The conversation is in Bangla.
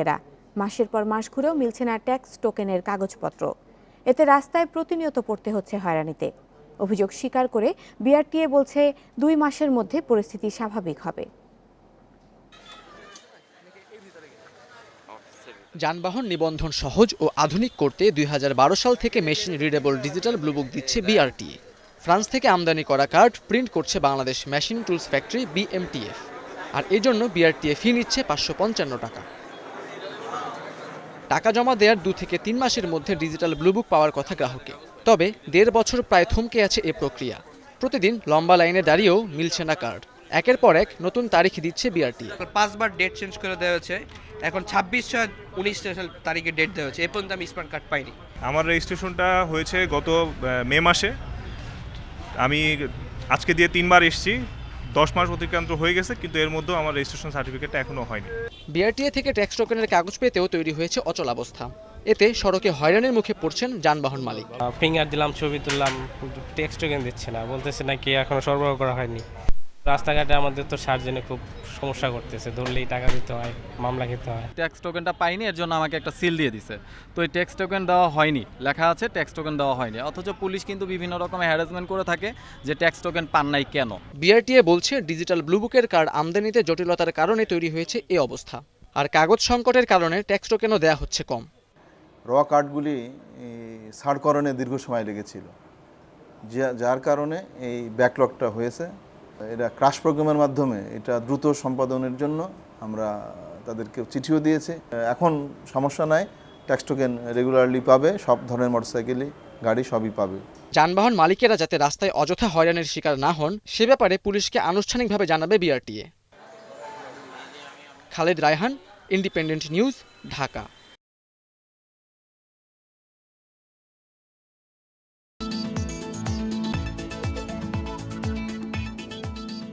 এরা মাসের পর মাস ঘুরেও মিলছে না ট্যাক্স টোকেনের কাগজপত্র। এতে রাস্তায় প্রতিনিয়ত পড়তে হচ্ছে হয়রানিতে। অভিযোগ স্বীকার করে বিআরটিএ বলছে 2 মাসের মধ্যে পরিস্থিতি স্বাভাবিক হবে। যানবাহন নিবন্ধন সহজ ও আধুনিক করতে 2012 সাল থেকে মেশিন রিডেবল ডিজিটাল ব্লুবুক দিচ্ছে বিআরটিএ। ফ্রান্স থেকে আমদানি করা কার্ড প্রিন্ট করছে Bangladesh machine tools factory BMTF. আর এই জন্য বিআরটিএ ফি নিচ্ছে 555 টাকা। টাকা জমা দেওয়ার 2 থেকে 3 মাসের মধ্যে ডিজিটাল ব্লুবুক পাওয়ার কথা গ্রাহকে। তবে 1.5 বছর প্রায় থমকে আছে এ প্রক্রিয়া। প্রতিদিন লম্বা লাইনে দাঁড়িয়েও মিলছে না কার্ড। একের পর এক নতুন তারিখ দিচ্ছে বিআরটিএ। 5 বার ডেট চেঞ্জ করে দেওয়া হয়েছে, এখন 26/6/19 তারিখে ডেট দেওয়া হয়েছে। এই পর্যন্ত আমি স্মার্ট কার্ড পাইনি। আমার রেজিস্ট্রেশনটা হয়েছে গত মে মাসে। আমি আজকে দিয়ে 3 বার এসেছি। 10 মাস অতিক্রান্ত হয়ে গেছে, কিন্তু এর মধ্যেও আমার রেজিস্ট্রেশন সার্টিফিকেটটা এখনো হয়নি। বিআরটিএ থেকে ট্যাক্স টোকেনের কাগজ পেতেও তৈরি হয়েছে অচলাবস্থা। এতে সড়কে হয়রানির মুখে পড়ছেন যানবাহন মালিক। ফিঙ্গার দিলাম, ছবি তুললাম, ট্যাক্স টোকেন দিচ্ছে না, বলতেছে নাকি এখনো সরবরাহ করা হয়নি। রাস্তাঘাটে আমাদের তো সার্জনে খুব সমস্যা করতেছে, ধরলেই টাকা দিতে হয়, মামলা খেতে হয়। ট্যাক্স টোকেনটা পাইনি, এর জন্য আমাকে একটা সিল দিয়ে দিছে। তো এই ট্যাক্স টোকেন দেওয়া হয়নি, লেখা আছে ট্যাক্স টোকেন দেওয়া হয়নি, অথচ পুলিশ কিন্তু বিভিন্ন রকমের হ্যারাসমেন্ট করে থাকে যে ট্যাক্স টোকেন পান নাই কেন। বিআরটিএ বলছে ডিজিটাল ব্লুবুকের কার্ড আমদানিতে জটিলতার কারণে তৈরি হয়েছে এই অবস্থা। আর কাগজ সংকটের কারণে ট্যাক্স টোকেনও দেওয়া হচ্ছে কম। র কার্ডগুলি ছাড়করণে দীর্ঘ সময় লেগেছিল, যার কারণে এই ব্যাকলগটা হয়েছে। এটা ক্রাশ প্রোগ্রামের মাধ্যমে এটা দ্রুত সম্পাদনের জন্য আমরা তাদেরকে চিঠিও দিয়েছি। এখন সমস্যা নাই, ট্যাক্স টোকেন রেগুলারলি পাবে, সব ধরনের মোটরসাইকেলই গাড়ি সবই পাবে। যানবাহন মালিকেরা যাতে রাস্তায় অযথা হয়রানির শিকার না হন সে ব্যাপারে পুলিশকে আনুষ্ঠানিকভাবে জানাবে BRTA. Khaled Raihan, independent news, Dhaka.